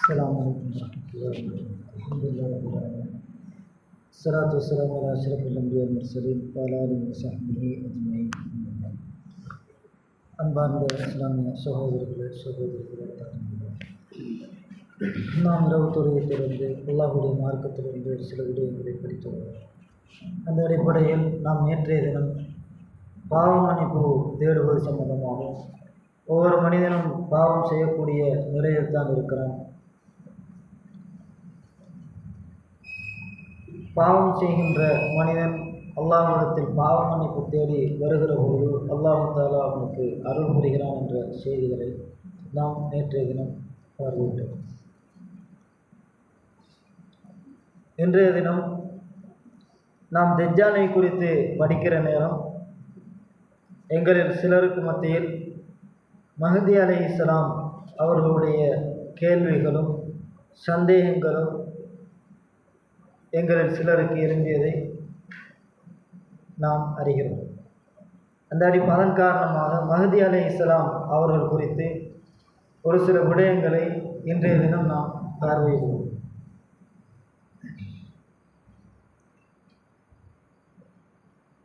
السلام عليكم ورحمة الله وبركاته. الحمد لله رب العالمين. الصلاة والسلام على أشرف الأنبياء والمرسلين وعلى آله وصحبه أجمعين. அன்பார்ந்த இஸ்லாமிய சகோதரர்களே நாம் இரவு தொழுகையிலிருந்து அல்லாஹ்வுடைய மார்க்கத்திலிருந்து சில விடயங்களை படித்து வருகிறோம். அந்த அடிப்படையில் நாம் நேற்றைய தினம் பாவ மன்னிப்பு தேடுவது சம்பந்தமாகவும் ஒவ்வொரு மனிதனும் பாவம் செய்யக்கூடிய நிலையில் தான் இருக்கிறான். பாவம் செய்கின்ற மனிதன் அல்லாஹ்விடத்தில் பாவ மன்னிப்பு தேடி வருகிற பொழுது அல்லாஹ் தஆலா அவனுக்கு அருள் புரிகிறான் என்ற செய்திகளை நாம் நேற்றைய தினம் பார்வையிட்டோம். இன்றைய தினம் நாம் தஜ்ஜாலை குறித்து படிக்கிற நேரம் எங்களில் சிலருக்கு மத்தியில் மஹ்தி அலைஹிஸ்ஸலாம் அவர்களுடைய கேள்விகளும் சந்தேகங்களும் எங்களில் சிலருக்கு இருந்ததை நாம் அறிகிறோம். அதன் காரணமாக மஹ்தி அலைஹிஸ்ஸலாம் அவர்கள் குறித்து ஒரு சில விடயங்களை இன்றைய தினம் நாம் பார்வையிடுவோம்.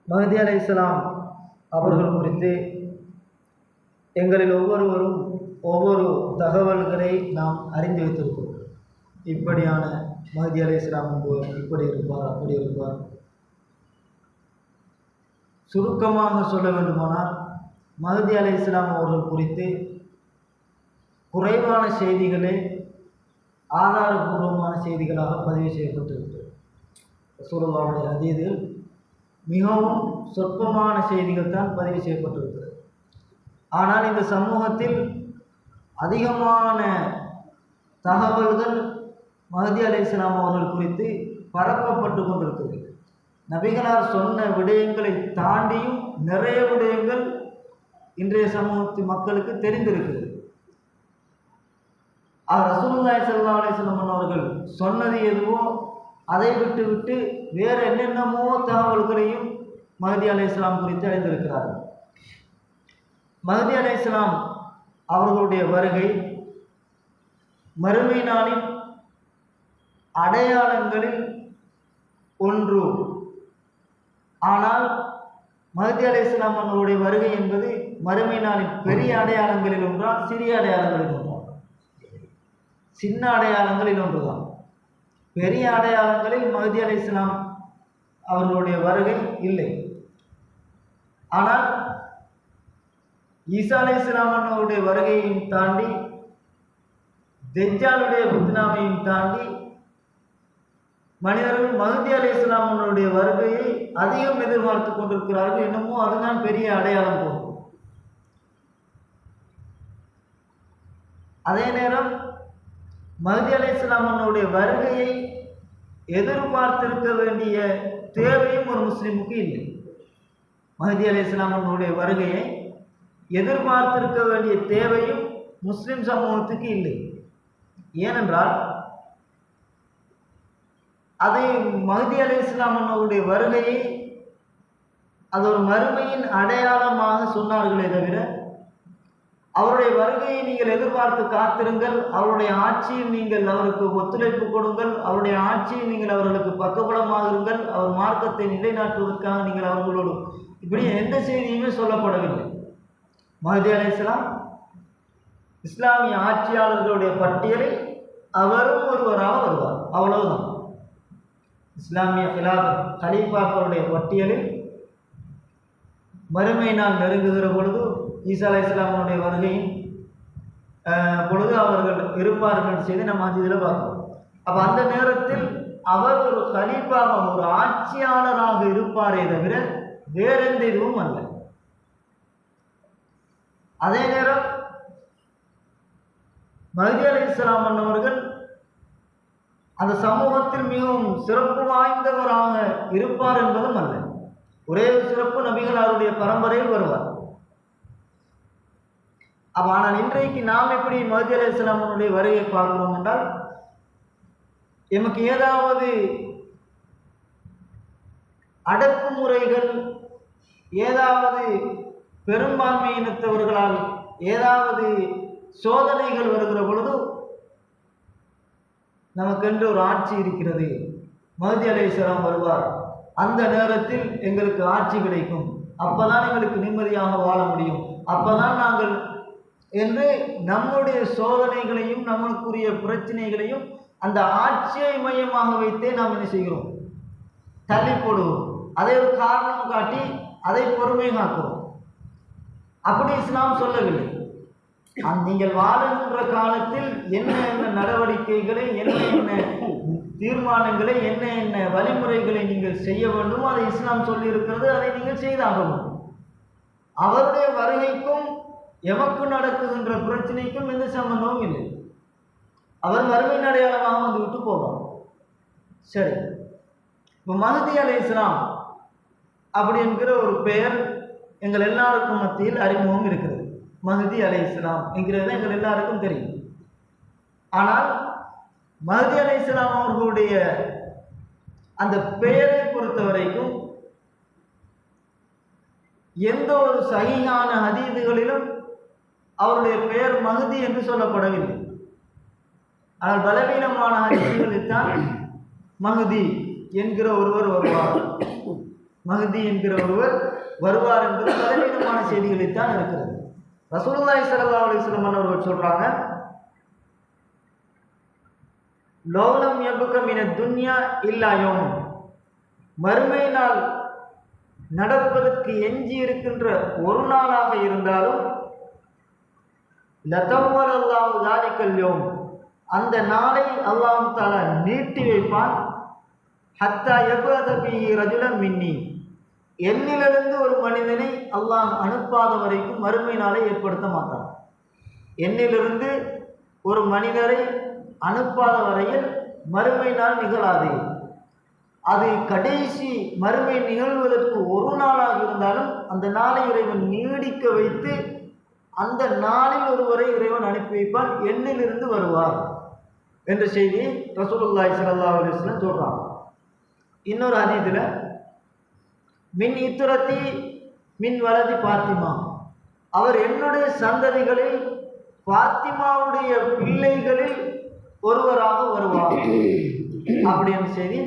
மஹ்தி அலைஹிஸ்ஸலாம் அவர்கள் குறித்து எங்களில் ஒவ்வொருவரும் ஒவ்வொரு தகவல்களை நாம் அறிந்து வைத்திருக்கிறோம். இப்படியான மஹ்தி அலைஹிஸ்ஸலாம் என்பவர் இப்படி இருப்பார், அப்படி இருப்பார். சுருக்கமாக சொல்ல வேண்டுமானால் மஹ்தி அலைஹிஸ்ஸலாம் அவர்கள் குறித்து குறைவான செய்திகளே ஆதாரபூர்வமான செய்திகளாக பதிவு செய்யப்பட்டிருக்கிறது. ரசூலுல்லாஹ்வுடைய ஹதீஸில் மிகவும் சொற்பமான செய்திகள் தான் பதிவு செய்யப்பட்டிருக்கிறது. ஆனால் இந்த சமூகத்தில் அதிகமான தகவல்கள் மஹ்தி அலைஹிஸ்ஸலாம் அவர்கள் குறித்து பரப்பப்பட்டு கொண்டிருக்கிறது. நபிகளார் சொன்ன விடயங்களை தாண்டியும் நிறைய விடயங்கள் இன்றைய சமூகத்து மக்களுக்கு தெரிந்திருக்கிறது. ரசூலுல்லாஹி ஸல்லல்லாஹு அலைஹி வஸல்லம் அவர்கள் சொன்னது எதுவோ அதை விட்டு வேறு என்னென்னமோ தகவல்களையும் மஹ்தி அலைஹிஸ்ஸலாம் குறித்து அறிந்திருக்கிறார்கள். மஹ்தி அலைஹிஸ்ஸலாம் அவர்களுடைய வருகை மறுமை நாளின் அடையாளங்களில் ஒன்று. ஆனால் மஹ்தி அலைஹிஸ்ஸலாம் அவர்களுடைய வருகை என்பது மறுமை நாளின் பெரிய அடையாளங்களில் ஒன்றா, சிறிய அடையாளங்களில் ஒன்றா? சின்ன அடையாளங்களில் ஒன்றுதான். பெரிய அடையாளங்களில் மஹ்தி அலைஹிஸ்ஸலாம் அவர்களுடைய வருகை இல்லை. ஆனால் ஈசா அலைஹிஸ்ஸலாம் அவர்களுடைய வருகையையும் தாண்டி தஜ்ஜாலுடைய ஃபித்னாவையும் தாண்டி மனிதர்கள் மஹ்தி அலைஹிஸ்ஸலாம் அவர்களுடைய வருகையை அதிகம் எதிர்பார்த்து கொண்டிருக்கிறார்கள். என்னமோ அதுதான் பெரிய அடையாளம் போகும். அதே நேரம் மஹ்தி அலைஹிஸ்ஸலாம் அவர்களுடைய வருகையை எதிர்பார்த்திருக்க வேண்டிய தேவையும் ஒரு முஸ்லிமுக்கு இல்லை. மஹ்தி அலைஹிஸ்ஸலாம் அவர்களுடைய வருகையை எதிர்பார்த்திருக்க வேண்டிய தேவையும் முஸ்லிம் சமூகத்துக்கு இல்லை. ஏனென்றால் அதை மஹ்தி அலைஹிஸ்ஸலாம் அவர்களுடைய வருகையை அது ஒரு மறுமையின் அடையாளமாக சொன்னார்களே தவிர அவருடைய வருகையை நீங்கள் எதிர்பார்த்து காத்திருங்கள், அவருடைய ஆட்சியில் நீங்கள் அவருக்கு ஒத்துழைப்பு கொடுங்கள், அவருடைய ஆட்சியில் நீங்கள் அவர்களுக்கு பக்கபலமாக இருங்கள், அவர் மார்க்கத்தை நிலைநாட்டுவதற்காக நீங்கள் அவர்களோடு இப்படி எந்த செய்தியுமே சொல்லப்படவில்லை. மஹ்தி அலைஹிஸ்ஸலாம் இஸ்லாமிய ஆட்சியாளர்களுடைய பட்டியலில் அவரும் ஒருவராக வருவார், அவ்வளவுதான். இஸ்லாமிய கலீஃபாக்களுடைய பட்டியலில் மறுமை நாள் நெருங்குகிற பொழுது ஈசா அலைஹிஸ்ஸலாமுடைய வருகையின் பொழுது அவர்கள் இருப்பார்கள் செய்து நம்ம இதில் பார்க்கிறோம். அப்போ அந்த நேரத்தில் அவர் ஒரு கலீஃபாக, ஒரு ஆட்சியாளராக இருப்பாரே தவிர வேறெந்த இதுவும் அல்ல. அதே நேரம் மஹ்தி அலைஹிஸ்ஸலாம் அவர்கள் அந்த சமூகத்தில் மிகவும் சிறப்பு வாய்ந்தவராக இருப்பார் என்பதும் அல்ல. ஒரே சிறப்பு, நபிகளாருடைய பரம்பரையில் வருவார். ஆனால் இன்றைக்கு நாம் எப்படி மஹ்தி அலைஹிஸ்ஸலாம் அவர்களுடைய வருகையை பார்க்கிறோம் என்றால், எமக்கு ஏதாவது அடக்குமுறைகள், ஏதாவது பெரும்பான்மையினத்தவர்களால் ஏதாவது சோதனைகள் வருகிற பொழுது நமக்கென்று ஒரு ஆட்சி இருக்கிறது, மஹ்தி அலைஹிஸ்ஸலாம் வருவார், அந்த நேரத்தில் எங்களுக்கு ஆட்சி கிடைக்கும், அப்போதான் எங்களுக்கு நிம்மதியாக வாழ முடியும், அப்போதான் நாங்கள் என்று நம்முடைய சோதனைகளையும் நம்மளுக்குரிய பிரச்சனைகளையும் அந்த ஆட்சியை மையமாக வைத்தே நாம் என்ன செய்கிறோம், தள்ளி போடுவோம். அதை ஒரு காரணம் காட்டி அதை பொறுமை காக்கிறோம். அப்படி இஸ்லாம் சொல்லவில்லை. நீங்கள் வாழுகின்ற காலத்தில் என்ன என்ன நடவடிக்கைகளை, என்ன என்ன தீர்மானங்களை, என்ன என்ன வழிமுறைகளை நீங்கள் செய்ய வேண்டும், அதை இஸ்லாம் சொல்லி இருக்கிறது, அதை நீங்கள் செய்தாக வேண்டும். அவருடைய வருகைக்கும் எமக்கு நடக்குகின்ற பிரச்சனைக்கும் எந்த சம்பந்தமும் இல்லை. அவர் மறுமையின் அடையாளமாக வந்து விட்டு போவார். சரி, இப்போ மஹ்தி அலைஹிஸ்ஸலாம் அப்படி என்கிற ஒரு பெயர் எங்கள் எல்லாருக்கும் மத்தியில் அறிமுகம் இருக்கிறது. மஹ்தி அலைஹிஸ்ஸலாம் என்கிறது எங்கள் எல்லாருக்கும் தெரியும். ஆனால் மஹ்தி அலைஹிஸ்ஸலாம் அவர்களுடைய அந்த பெயரை பொறுத்த வரைக்கும் எந்த ஒரு சஹீஹான ஹதீதுகளிலும் அவருடைய பெயர் மஹ்தி என்று சொல்லப்படவில்லை. ஆனால் பலவீனமான ஹதீதுகளில் தான் மஹ்தி என்கிற ஒருவர் வருவார், மஹ்தி என்கிற ஒருவர் வருவார் என்பது பலவீனமான செய்திகளில் தான் இருக்கிறது. ரசூலுல்லாஹி ஸல்லல்லாஹு அலைஹி வஸல்லம் அவர்கள் சொல்றாங்க, லௌலம் யபுக மினத் துன்யா இல்லா யௌம், மறுமை நாள் நடப்பதற்கு எஞ்சி இருக்கின்ற ஒரு நாளாக இருந்தாலும் லதவ்வலல்லாஹு ஸாலிகல் யௌம், அந்த நாளை அல்லாஹ் தஆலா நீட்டி வைப்பான். ஹத்தா யபஅத பிஹி ரஜுலன் மின்னி, என்னிலிருந்து ஒரு மனிதனை அல்லாஹ் அனுப்பாத வரைக்கும் மறுமை நாளை ஏற்படுத்த மாட்டான். என்னிலிருந்து ஒரு மனிதரை அனுப்பாத வரையில் மறுமை நாள் நிகழாது. அது கடைசி மறுமை நிகழ்வதற்கு ஒரு நாளாக இருந்தாலும் அந்த நாளை இறைவன் நீடிக்க வைத்து அந்த நாளில் ஒருவரை இறைவன் அனுப்பி வைப்பான், என்னிலிருந்து வருவார் என்ற செய்தி ரசூலுல்லாஹி ஸல்லல்லாஹு அலைஹி வஸல்லம் சொல்றாங்க. இன்னொரு ஹதீஸில் மின் இத்துரத்தி மின் வலதி பாத்திமா, அவர் என்னுடைய சந்ததிகளில் பாத்திமாவுடைய பிள்ளைகளில் ஒருவராக வருவார் அப்படின்னு செய்தி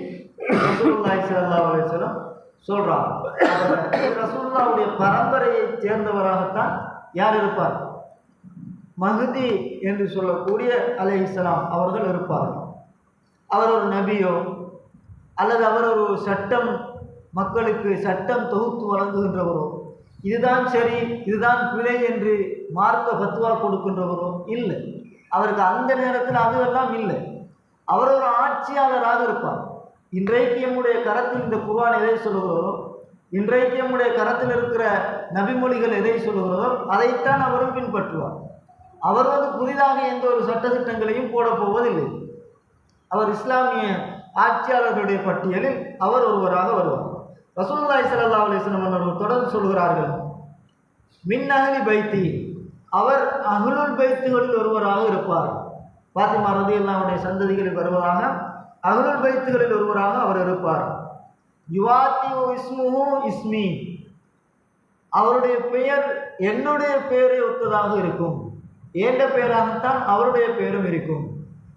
ரசூலுல்லாஹி ஸல்லல்லாஹு அலைஹி வஸல்லம் சொல்றாங்க. ரசூலுல்லாஹ்வுடைய பரம்பரையை சேர்ந்தவராகத்தான் யார் இருப்பார், மஹ்தி என்று சொல்லக்கூடிய அலைஹிஸ்ஸலாம் அவர்கள் இருப்பார்கள். அவர் ஒரு நபியோ அல்லது அவர் ஒரு சட்டம், மக்களுக்கு சட்டம் தொகுத்து வழங்குகின்றவரோ, இதுதான் சரி இதுதான் பிழை என்று மார்க்க பத்துவா கொடுக்கின்றவரோ இல்லை. அவருக்கு அந்த நேரத்தில் அதுவெல்லாம் இல்லை. அவர் ஒரு ஆட்சியாளராக இருப்பார். இன்றைக்கு நம்முடைய கரத்தில் இந்த குர்ஆன் எதை சொல்லுகிறதோ, இன்றைக்கு நம்முடைய கரத்தில் இருக்கிற நபிமொழிகள் எதை சொல்லுகிறதோ அதைத்தான் அவரும் பின்பற்றுவார். அவர் புதிதாக எந்த ஒரு சட்டத்திட்டங்களையும் போட போவதில்லை. அவர் இஸ்லாமிய ஆட்சியாளர்களுடைய பட்டியலில் அவர் ஒருவராக வருவார். ரசூலுல்லாஹி ஸல்லல்லாஹு அலைஹி வஸல்லம் அவர்கள் தொடர்ந்து சொல்கிறார்கள், மின் அஹ்லி பைத்தி, அவர் அஹ்லுல் பைத்துகளில் ஒருவராக இருப்பார். பாத்திமா ரலியல்லாஹு அன்ஹா சந்ததிகளில் வருவதாக அஹ்லுல் பைத்துகளில் ஒருவராக அவர் இருப்பார். யுவாத்தி இஸ்முஹு இஸ்மி, அவருடைய பெயர் என்னுடைய பெயரை ஒத்ததாக இருக்கும், ஏண்ட பெயராகத்தான் அவருடைய பெயரும் இருக்கும்.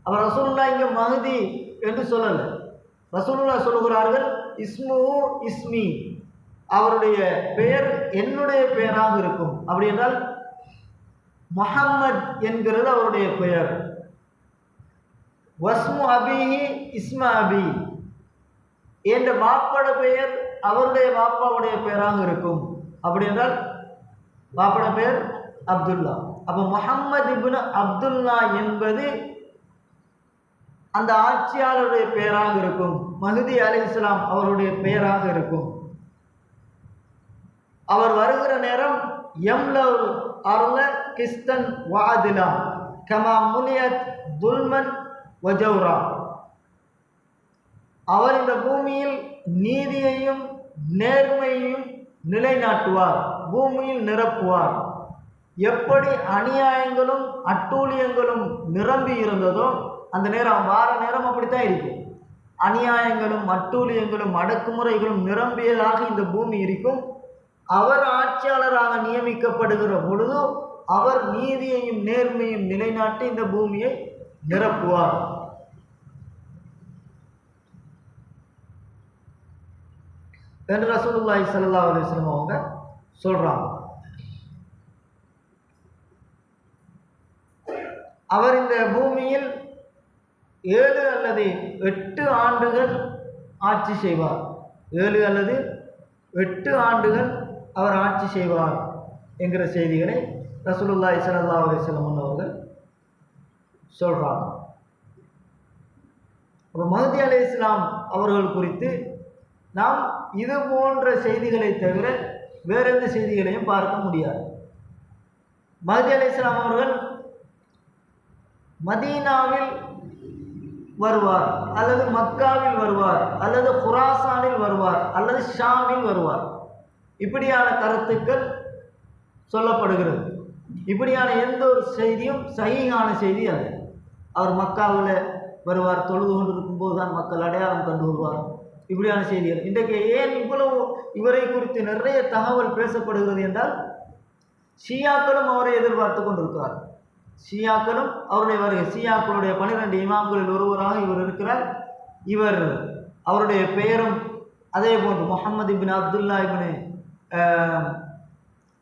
அவர் ரசூலுல்லாஹ் இங்கே மஹ்தி என்று சொல்லலை. ரசூலுல்லாஹ் சொல்லுகிறார்கள் இஸ்முஹு இஸ்மி, அவருடைய பெயர் என்னுடைய பெயராக இருக்கும். அப்படி என்றால் முஹம்மத் என்கிறது அவருடைய பெயர். வஸ்மு அபிஹி இஸ்ம அபி, என்ற மாப்பட பெயர் அவருடைய மாப்பாவுடைய பெயராக இருக்கும். அப்படி என்றால் மாப்பட பெயர் அப்துல்லா. அப்போ முஹம்மது இப்னு அப்துல்லா என்பது அந்த ஆட்சியாளருடைய பெயராக இருக்கும். மஹ்தி அலைஹிஸ்ஸலாம் அவருடைய பெயராக இருக்கும். அவர் வருகிற நேரம் யம்லல் அர்ல கிஸ்தன் வஅதிலா கமா முலியத் துல்மன் வஜௌரா, அவர் இந்த பூமியில் நீதியையும் நேர்மையையும் நிலைநாட்டுவார், பூமியில் நிரப்புவார். எப்படி அநியாயங்களும் அட்டூழியங்களும் நிரம்பி இருந்ததோ அந்த நேரம் வார நேரம் அப்படித்தான் இருக்கும். அநியாயங்களும் அட்டூழியங்களும் அடக்குமுறைகளும் நிரம்பியதாக இந்த பூமி இருக்கும். அவர் ஆட்சியாளராக நியமிக்கப்படுகிற பொழுது அவர் நீதியையும் நேர்மையும் நிலைநாட்டி இந்த பூமியை நிரப்புவார். என்று ரசூலுல்லாஹி ஸல்லல்லாஹு அலைஹி வஸல்லம் அவங்க சொல்கிறாங்க. அவர் இந்த பூமியில் 7 அல்லது 8 ஆண்டுகள் ஆட்சி செய்வார். 7 அல்லது 8 ஆண்டுகள் அவர் ஆட்சி செய்வார் என்கிற செய்திகளை ரசூலுல்லாஹி ஸல்லல்லாஹு அலைஹி வஸல்லம் அவர்கள் சொல்கிறாங்க. அப்போ மஹ்தி அலைஹிஸ்ஸலாம் அவர்கள் குறித்து நாம் இது போன்ற செய்திகளை தவிர வேற எந்த செய்திகளையும் பார்க்க முடியாது. மஹ்தி அலைஹிஸ்ஸலாம் அவர்கள் மதீனாவில் வருவார், அல்லது மக்காவில் வருவார், அல்லது குராசானில் வருவார், அல்லது ஷாமில் வருவார். இப்படியான கருத்துக்கள் சொல்லப்படுகிறது. இப்படியான எந்த ஒரு செய்தியும் சஹீஹான செய்தி அல்ல. அவர் மக்காவில் வருவார், தொழுது கொண்டு இருக்கும்போது தான் மக்கள் அடையாளம் கண்டு வருவார். இப்படியான செய்திகள் இன்றைக்கு ஏன் இவ்வளவு இவரை குறித்து நிறைய தகவல் பேசப்படுகிறது என்றால், ஷியாக்களும் அவரை எதிர்பார்த்து கொண்டிருக்கிறார். ஷியாக்களும் அவருடைய வருகை, ஷியாக்களுடைய 12 இமாம்களில் ஒருவராக இவர் இருக்கிறார். இவர் அவருடைய பெயரும் அதே போன்று முஹம்மது இப்னு அப்துல்லா இப்னு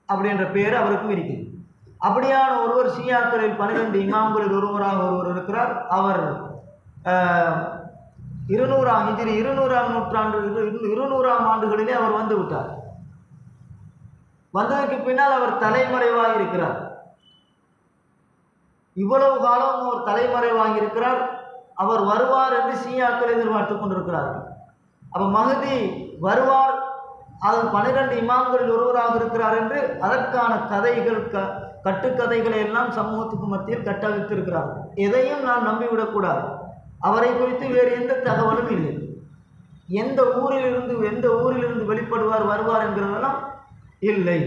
அப்படின்ற பெயர் அவருக்கும் இருக்குது. அப்படியான ஒருவர் ஷியாக்களில் 12 இமாம்களில் ஒருவராக ஒருவர் இருக்கிறார். அவர் 200ஆம் ஹிஜ்ரி 200ஆம் நூற்றாண்டு 200ஆம் ஆண்டுகளிலே அவர் வந்து விட்டார். வந்ததற்கு பின்னால் அவர் தலைமறைவாக இருக்கிறார். இவ்வளவு காலம் அவர் தலைமறைவாக இருக்கிறார். அவர் வருவார் என்று ஷியாக்கள் எதிர்பார்த்து கொண்டிருக்கிறார்கள். அப்போ மஹ்தி வருவார், அது 12 இமாம்களில் ஒருவராக இருக்கிறார் என்று அதற்கான கதைகள் கட்டுக்கதைகளை எல்லாம் சமூகத்துக்கு மத்தியில் கட்டவிழ்த்திருக்கிறார்கள். எதையும் நாம் நம்பிவிடக்கூடாது. அவரை குறித்து வேறு எந்த தகவலும் இல்லை. எந்த ஊரிலிருந்து வெளிப்படுவார் வருவார் என்கிறதெல்லாம் இல்லை.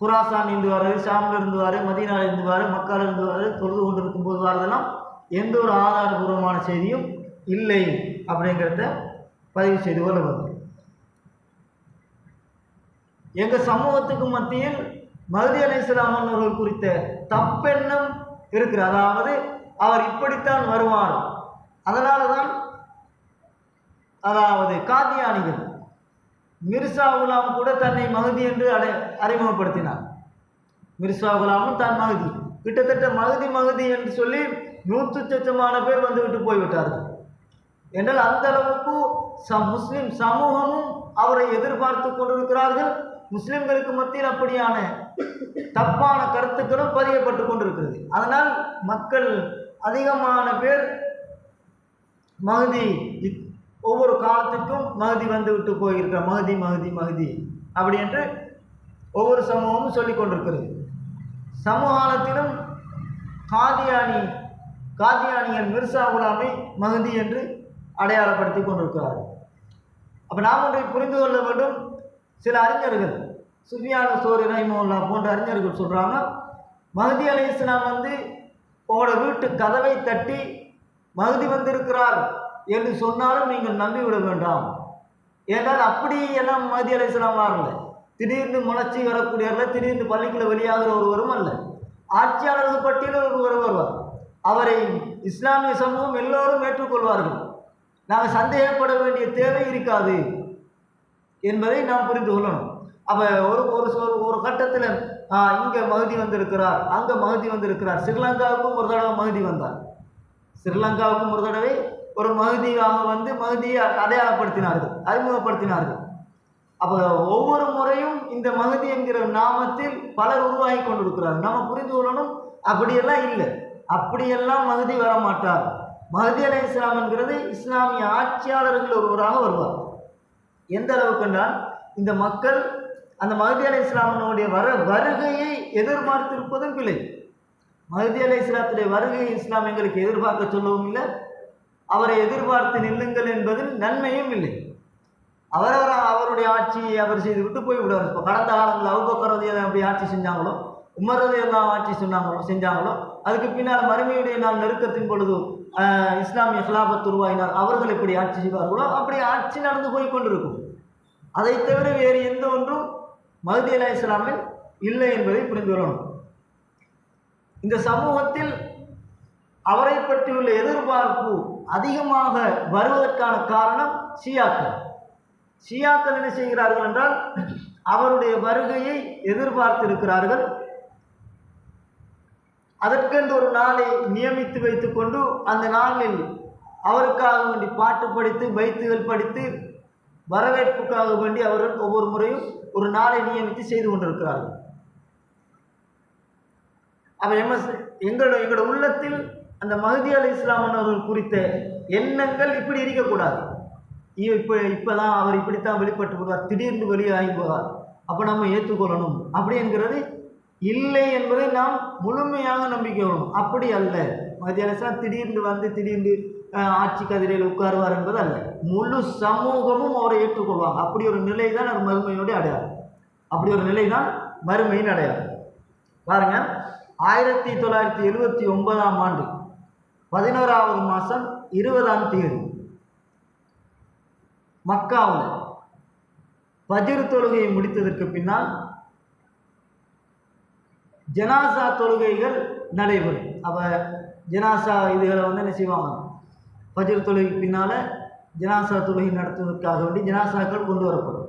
குராசான் இருந்துவார், ஷாமில் இருந்துவார், மதீனாவில் இருந்துவார், மக்காவில் இருந்துவார், தொழுது கொண்டிருக்கும் போது வரதெல்லாம் எந்த ஒரு ஆதாரபூர்வமான செய்தியும் இல்லை அப்படிங்கிறத பதிவு செய்து கொள்ள வேண்டும். எங்கள் சமூகத்துக்கு மத்தியில் மஹ்தி அலைஹிஸ்ஸலாம் அவர்கள் குறித்த தப்பெண்ணம் இருக்கிறது. அதாவது அவர் இப்படித்தான் வருவார். அதனால தான் காதியானிகள் மிர்சா குலாம் கூட தன்னை மஹ்தி என்று அறிமுகப்படுத்தினார். மிர்சா குலாமும் தான் மஹ்தி, கிட்டத்தட்ட மஹ்தி என்று சொல்லி 100 லட்சமான பேர் வந்துவிட்டு போய்விட்டார்கள். என்றால் அந்த அளவுக்கு முஸ்லிம் சமூகமும் அவரை எதிர்பார்த்து கொண்டிருக்கிறார்கள். முஸ்லிம்களுக்கு மத்தியில் அப்படியான தப்பான கருத்துக்களும் பதியப்பட்டு கொண்டிருக்கிறது. அதனால் மக்கள் அதிகமான பேர் மஹ்தி ஒவ்வொரு காலத்துக்கும் மஹ்தி வந்து விட்டு போயிருக்கிறார். மஹ்தி மஹ்தி மஹ்தி அப்படி என்று ஒவ்வொரு சமூகமும் சொல்லிக் கொண்டிருக்கிறது. சமூகத்திலும் காதியானியன் மிர்சா குலாமை மஹ்தி என்று அடையாளப்படுத்தி கொண்டிருக்கிறார்கள். அப்போ நாம் ஒன்றை புரிந்து கொள்ள வேண்டும். சில அறிஞர்கள், சுஃபியான் சௌரி ரஹிமஹுல்லா போன்ற அறிஞர்கள் சொல்கிறாங்க, மஹ்தி அலைஹிஸ்ஸலாம் வந்து உங்களோட வீட்டு கதவை தட்டி மஹ்தி வந்திருக்கிறார் என்று சொன்னாலும் நீங்கள் நம்பிவிட வேண்டாம். ஏன்னால் அப்படி எல்லாம் மஹ்தி அலைஹிஸ்ஸலாம் வரல. திடீர்னு முளைச்சி வரக்கூடியவர்கள், திடீர்னு பள்ளிக்குள்ள வெளியாகிற ஒருவரும் அல்ல. ஆட்சியாளர்கள் பட்டியலில் ஒருவர் வருவார். அவரை இஸ்லாமிய சமூகம் எல்லோரும் ஏற்றுக்கொள்வார்கள். நாங்கள் சந்தேகப்பட வேண்டிய தேவை இருக்காது என்பதை நாம் புரிந்து கொள்ளணும். அப்போ ஒரு கட்டத்தில் இங்கே மஹ்தி வந்திருக்கிறார், அங்கே மஹ்தி வந்திருக்கிறார். ஸ்ரீலங்காவுக்கும் ஒரு தடவை மஹ்தி வந்தார். ஸ்ரீலங்காவுக்கும் ஒரு தடவை ஒரு மஹ்தியாக வந்து மஹ்தியை அடையாளப்படுத்தினார்கள், அறிமுகப்படுத்தினார்கள். அப்போ ஒவ்வொரு முறையும் இந்த மஹ்தி என்கிற நாமத்தில் பலர் உருவாகி கொண்டிருக்கிறார். நம்ம புரிந்து கொள்ளணும், அப்படியெல்லாம் இல்லை. அப்படியெல்லாம் மஹ்தி வரமாட்டார். மஹ்தி அலைஹிஸ்ஸலாம் என்கிறது இஸ்லாமிய ஆட்சியாளர்கள் ஒருவராக வருவார். எந்த அளவுக்கு என்றால், இந்த மக்கள் அந்த மஹ்தி அலைஹிஸ்ஸலாமுடைய வருகையை எதிர்பார்த்திருப்பதும் பிழை. மஹ்தி அலைஹிஸ்ஸலாத்துடைய வருகையை இஸ்லாம் எங்களுக்கு எதிர்பார்க்க சொல்லவும் இல்லை. அவரை எதிர்பார்த்து நில்லுங்கள் என்பதில் நன்மையும் இல்லை. அவருடைய ஆட்சியை அவர் செய்து விட்டு போய்விடுவார். இப்போ கடந்த காலங்களில் அபூபக்கர் ரலியல்லாஹு அப்படி ஆட்சி செஞ்சாங்களோ, உமர் ரலியல்லாஹு ஆட்சி செஞ்சாங்களோ, அதுக்கு பின்னால் மறுமையுடைய நாள் நெருக்கத்தின் பொழுது இஸ்லாமிய ஹிலாபத் உருவாயினார், அவர்கள் எப்படி ஆட்சி செய்வார்களோ அப்படி ஆட்சி நடந்து போய் கொண்டிருக்கும். அதை தவிர வேறு எந்த ஒன்றும் மஹ்தி அலைஹிஸ்ஸலாமில் இல்லை என்பதை புரிந்து கொள்ளணும். இந்த சமூகத்தில் அவரை பற்றியுள்ள எதிர்பார்ப்பு அதிகமாக வருவதற்கான காரணம் ஷியாக்கள். ஷியாக்கள் என்ன செய்கிறார்கள் என்றால் அவருடைய வருகையை எதிர்பார்த்திருக்கிறார்கள். அதற்கென்று ஒரு நாளை நியமித்து வைத்துக்கொண்டு அந்த நாளில் அவருக்காக வேண்டி பாட்டு படித்து பைத்துகள் படித்து வரவேற்புக்காக வேண்டி அவர்கள் ஒவ்வொரு முறையும் ஒரு நாளை நியமித்து செய்து கொண்டிருக்கிறார்கள். அப்போ எங்களோட உள்ளத்தில் அந்த மஹ்தி அலைஹிஸ்ஸலாம் அவர்கள் குறித்த எண்ணங்கள் இப்படி இருக்கக்கூடாது. இப்போதான் அவர் இப்படித்தான் வெளிப்பட்டு போவார், திடீர்னு வெளியாகி போவார், அப்போ நம்ம ஏற்றுக்கொள்ளணும் அப்படி என்கிறது இல்லை என்பதை நாம் முழுமையாக நம்பிக்கை வரணும். அப்படி அல்ல, மஹ்தி அலைஹிஸ்ஸலாம் திடீர்னு வந்து திடீர்னு ஆட்சி கதிரையில் உட்காருவார் என்பது அல்ல. முழு சமூகமும் அவரை ஏற்றுக்கொள்வாங்க. அப்படி ஒரு நிலை தான் அது மறுமையோடு அடையாளம். அப்படி ஒரு நிலை தான் மறுமையின் அடையாளம். பாருங்க, 1979ஆம் ஆண்டு 11வது மாதம் 20ஆம் தேதி மக்காவில் ஃபஜ்ர் தொழுகையை முடித்ததற்கு பின்னால் ஜனாசா தொழுகைகள் நடைபெறும். அப்போ ஜனாசா இதுகளை வந்து என்ன செய்வாங்க, ஃபஜ்ர் தொழுகைக்கு பின்னால் ஜனாசா தொழுகை நடத்துவதற்காக வேண்டி ஜனாசாக்கள் கொண்டு வரப்படும்.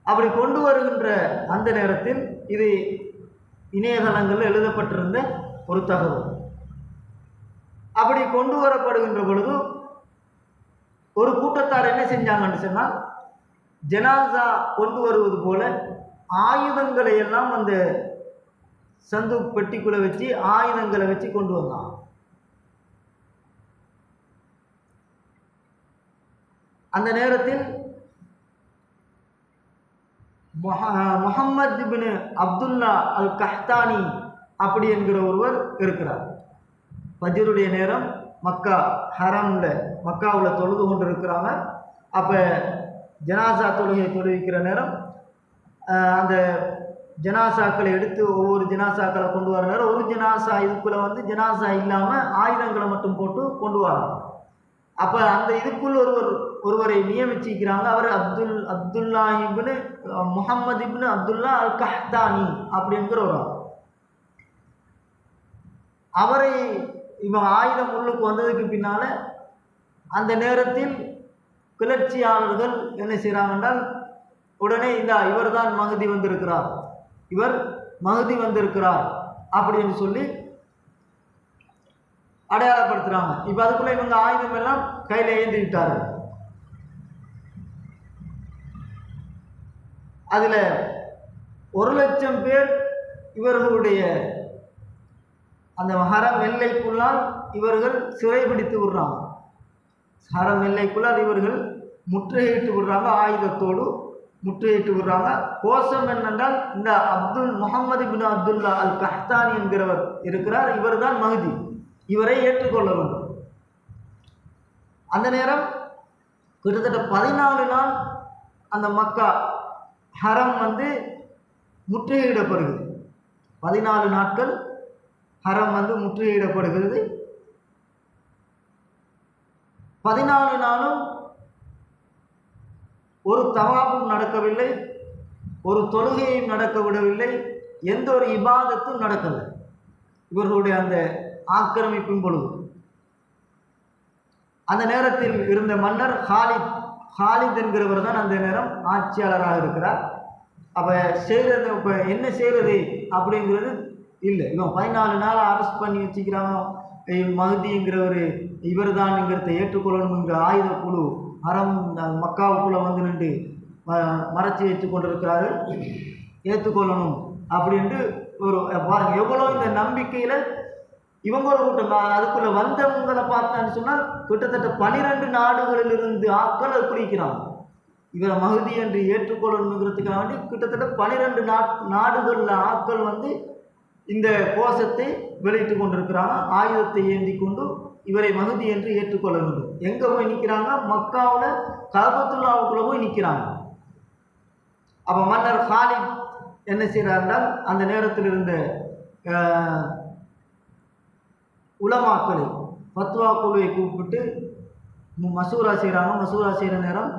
அப்படி கொண்டு வருகின்ற அந்த நேரத்தில் இது இணையதளங்களில் எழுதப்பட்டிருந்த ஒரு தகவல். அப்படி கொண்டு வரப்படுகின்ற பொழுது ஒரு கூட்டத்தார் என்ன செஞ்சாங்கன்னு சொன்னால், ஜனாசா கொண்டு வருவது போல ஆயுதங்களை எல்லாம் அந்த சந்து பெட்டிக்குள்ளே வச்சு ஆயுதங்களை வச்சு கொண்டு வந்தாங்க. அந்த நேரத்தில் முஹம்மது பின் அப்துல்லா அல் கஹ்தானி அப்படி என்கிற ஒருவர் இருக்கிறார். ஃபஜ்ருடைய நேரம் மக்கா ஹரமில் மக்காவில் தொழுது கொண்டு இருக்கிறாங்க. அப்போ ஜனாசா தொழுகை தொழுவிக்கிற நேரம் அந்த ஜனாசாக்களை எடுத்து ஒவ்வொரு ஜனாசாக்களை கொண்டு வர நேரம் ஒரு ஜனாசா இதுக்குள்ளே வந்து ஜனாசா இல்லாமல் ஆயுதங்களை மட்டும் போட்டு கொண்டு வராங்க. அப்போ அந்த இதுக்குள் ஒருவரை நியமிச்சிக்கிறாங்க. அவர் அப்துல்லா இப்னு முஹம்மது இப்னு அப்துல்லா அல் கஹ்தானி அப்படிங்கிற ஒரு அவரை இவன் ஆயுதம் உள்ளுக்கு வந்ததுக்கு பின்னால் அந்த நேரத்தில் கிளர்ச்சியாளர்கள் என்ன செய்கிறாங்க என்றால், உடனே இவர் தான் மஹ்தி வந்திருக்கிறார், இவர் மஹ்தி வந்திருக்கிறார் அப்படின்னு சொல்லி அடையாளப்படுத்துகிறாங்க. இப்போ அதுக்குள்ளே இவங்க ஆயுதம் எல்லாம் கையில் ஏந்திவிட்டார்கள். அதில் 1,00,000 பேர் இவர்களுடைய அந்த ஹரம் எல்லைக்குள்ளால் இவர்கள் சிறைபிடித்து விடுறாங்க. ஹரம் எல்லைக்குள்ளால் இவர்கள் முற்றுகையிட்டு விடுறாங்க, ஆயுதத்தோடு முற்றுகையிட்டு விடுறாங்க. கோஷம் என்னென்றால், இந்த முஹம்மது பின் அப்துல்லா அல் கஹ்தானி என்கிறவர் இருக்கிறார், இவர் தான் மஹ்தி, இவரை ஏற்றுக்கொள்ள வேண்டும். அந்த நேரம் கிட்டத்தட்ட 14 நாள் அந்த மக்கா ஹரம் வந்து முற்றுகையிடப்படுகிறது. 14 நாட்கள் ஹரம் வந்து முற்றுகையிடப்படுகிறது. 14 நாளும் ஒரு தவாபும் நடக்கவில்லை, ஒரு தொழுகையும் நடக்க விடவில்லை, எந்த ஒரு இபாதத்தும் நடக்கவில்லை. இவர்களுடைய அந்த ஆக்கிரமிப்பின் பொழுது அந்த நேரத்தில் இருந்த மன்னர் ஹாலித் என்கிறவர் தான் அந்த நேரம் ஆட்சியாளராக இருக்கிறார். அப்போ செய்கிறது, இப்போ என்ன செய்கிறது அப்படிங்கிறது இல்லை. இவன் 14 நாள் அரெஸ்ட் பண்ணி வச்சுக்கிறாங்க. மஹ்திங்கிறவர் இவர் தான்ங்கிறத ஏற்றுக்கொள்ளணுங்கிற ஆயுத குழு ஹரம் மக்காவுக்குள்ளே வந்து நின்று மறைச்சி வச்சு கொண்டிருக்கிறார்கள், ஏற்றுக்கொள்ளணும் அப்படின்ட்டு ஒரு பாருங்கள் எவ்வளோ இந்த நம்பிக்கையில் இவங்க ஒரு கூட்டம். அதுக்குள்ளே வந்தவங்களை பார்த்தான்னு சொன்னால் கிட்டத்தட்ட 12 நாடுகளிலிருந்து ஆட்கள் அது குறிக்கிறாங்க. இவரை மஹ்தி என்று ஏற்றுக்கொள்ளணுங்கிறதுக்காக வேண்டி கிட்டத்தட்ட 12 நாடுகளில் ஆட்கள் வந்து இந்த கோஷத்தை வெளியிட்டு கொண்டிருக்கிறாங்க. ஆயுதத்தை ஏந்தி கொண்டு இவரை மஹ்தி என்று ஏற்றுக்கொள்ள வேண்டும். எங்கே போய் நிற்கிறாங்க? மக்காவில் கஅபத்துல்லாவுக்குள்ளே போய் நிற்கிறாங்க. அப்போ மன்னர் ஹாலித் என்ன செய்கிறார்கள், அந்த நேரத்தில் இருந்த உலமாக்களை ஃபத்வா குழுவை கூப்பிட்டு மசூரா செய்கிறாங்க. மசூரா செய்கிற நேரம்,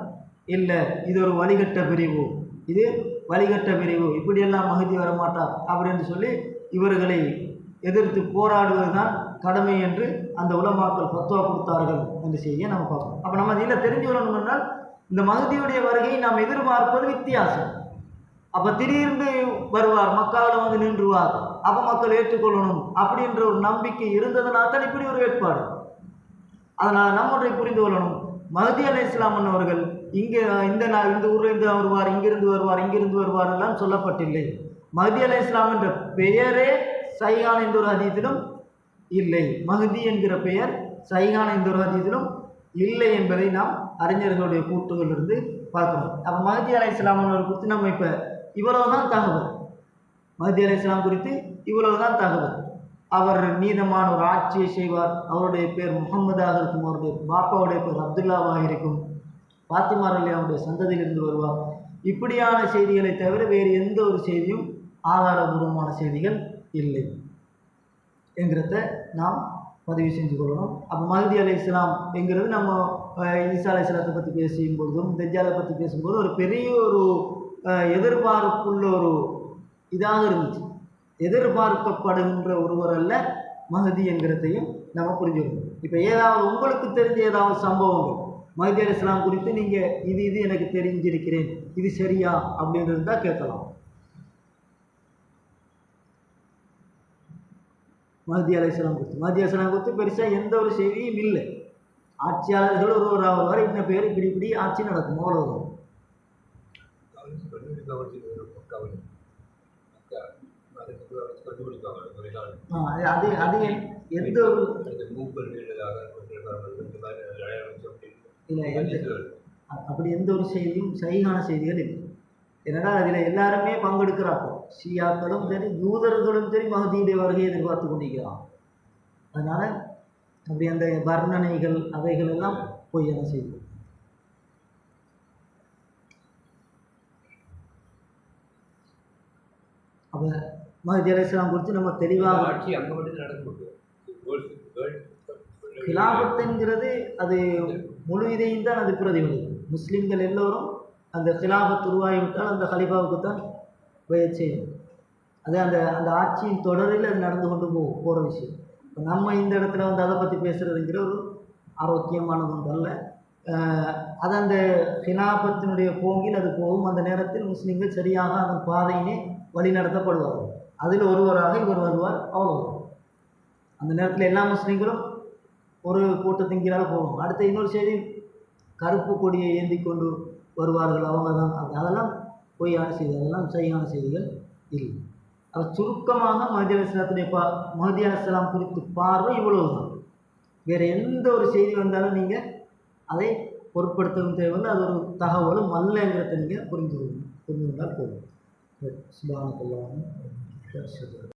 இல்லை இது ஒரு வழிகட்ட பிரிவு, இது வழிகட்ட பிரிவு, இப்படியெல்லாம் மஹ்தி வரமாட்டார் அப்படின்னு சொல்லி இவர்களை எதிர்த்து போராடுவது தான் கடமை என்று அந்த உலமாக்கள் ஃபத்வா கொடுத்தார்கள் என்று செய்ய நம்ம பார்க்கணும். அப்போ நம்ம இதில் தெரிஞ்சு வரணும் என்றால், இந்த மஹ்தியுடைய வருகையை நாம் எதிர்பார்ப்பது வித்தியாசம். அப்போ திடீர்னு வருவார், மக்காவில் வந்து நின்றுவார், அப்போ மக்கள் ஏற்றுக்கொள்ளணும் அப்படின்ற ஒரு நம்பிக்கை இருந்ததுனால தான் இப்படி ஒரு ஏற்பாடு. அதனால் நம்முடைய புரிந்து கொள்ளணும், மஹ்தி அலைஹிஸ்ஸலாம் அவர்கள் இங்கே இந்த ஊரிலிருந்து வருவார், இங்கிருந்து வருவார் எல்லாம் சொல்லப்பட்டில்லை. மஹ்தி அலைஹிஸ்ஸலாம் என்ற பெயரே சஹீஹான எந்த ஒரு ஹதீஸிலும் இல்லை. மஹ்தி என்கிற பெயர் சஹீஹான எந்த ஒரு ஹதீஸிலும் இல்லை என்பதை நாம் அறிஞர்களுடைய கூட்டுகளிலிருந்து பார்க்கிறோம். அப்போ மஹ்தி அலைஹிஸ்ஸலாம் அவர்கள் குறித்து நம்ம இப்போ இவ்வளவுதான் தகவல். மஹ்தி அலைஹிஸ்ஸலாம் குறித்து இவ்வளவுதான் தகவல். அவர் நீதமான ஒரு ஆட்சியை செய்வார். அவருடைய பேர் முகம்மதாக இருக்கும், அவருடைய பாப்பாவுடைய பேர் அப்துல்லாவாக இருக்கும், பாத்திமா ரலியல்லாஹுடைய சந்ததியிலிருந்து வருவார். இப்படியான செய்திகளை தவிர வேறு எந்த ஒரு செய்தியும் ஆதாரபூர்வமான செய்திகள் இல்லை என்கிறத நாம் பதிவு செஞ்சு கொள்ளணும். அப்போ மஹ்தி அலைஹிஸ்ஸலாம் என்கிறது நம்ம ஈசா அலைஹிஸ்ஸலாத்தை பற்றி பேசும்பொழுதும் தஜ்ஜாலை பற்றி பேசும்போது ஒரு பெரிய ஒரு எதிர்பார்ப்புள்ள ஒரு இதாக இருந்துச்சு. எதிர்பார்க்கப்படுகின்ற ஒருவர் அல்ல மஹ்தி என்கிறதையும் நம்ம புரிஞ்சுக்கணும். இப்போ ஏதாவது உங்களுக்கு தெரிஞ்ச ஏதாவது சம்பவங்கள் மஹ்தி அலைஹிஸ்ஸலாம் குறித்து நீங்கள் இது எனக்கு தெரிஞ்சிருக்கிறேன், இது சரியா அப்படின்றது தான் கேட்கலாம். மஹ்தி அலைஹிஸ்ஸலாம் குறித்து பெருசாக எந்த ஒரு செய்தியும் இல்லை. ஆட்சியாளர்கள் ஒருவர் வரை இன்ன பேர் இப்படி ஆட்சி நடக்கும், அவ்வளவுதான். அது எந்த ஒரு அப்படி எந்த ஒரு செய்தியும் சஹீஹான செய்திகள் இல்லை. ஏன்னா அதில் எல்லாருமே பங்கெடுக்கிறார்கள். ஷியாக்களும் சரி, யூதர்களும் சரி மஹ்தியுடைய வருகையை எதிர்பார்த்து கொண்டிருக்கிறான். அதனால் அப்படி அந்த வர்ணனைகள் அவைகள் எல்லாம் பொய்யான செய்தி. அப்போ மஹ்தி அலைஹிஸ்ஸலாம் குறித்து நம்ம தெளிவாக கிலாபத்துங்கிறது அது முழு இதையும் தான் அது பிரதிபலிக்கும். முஸ்லீம்கள் எல்லோரும் அந்த கிலாபத் உருவாகிவிட்டால் அந்த கலிஃபாவுக்கு தான் பைஅத் செய்யும். அது அந்த ஆட்சியின் தொடரில் அது நடந்து கொண்டு போகிற விஷயம். இப்போ நம்ம இந்த இடத்துல வந்து அதை பற்றி பேசுகிறதுங்கிற ஒரு ஆரோக்கியமானது ஒன்று அல்ல. அது அந்த கிலாபத்தினுடைய போங்கில் அது போகும். அந்த நேரத்தில் முஸ்லீம்கள் சரியாக அதன் பாதையினை வழி நடத்தப்படுவார்கள். அதில் ஒருவராக இவர் வருவார், அவ்வளோதான். அந்த நேரத்தில் எல்லா முஸ்லீம்களும் ஒரு கூட்டத்தின் கீழால் போகும். அடுத்த இன்னொரு செய்தி, கருப்பு கொடியை ஏந்தி கொண்டு வருவார்கள், அவங்க தான். அதெல்லாம் பொய்யான செய்தி, அதெல்லாம் சரியான செய்திகள் இல்லை. அது சுருக்கமாக மஹ்தி அலைஹிஸ்ஸலாம் குறித்து பார்வை இவ்வளவுதான். வேறு எந்த ஒரு செய்தி வந்தாலும் நீங்கள் அதை பொருட்படுத்தவும் தேவையில்லை. அது ஒரு தகவலும் அல்லங்கிறத நீங்கள் புரிந்து கொண்டால் போதும். சுப்ஹானல்லாஹ்.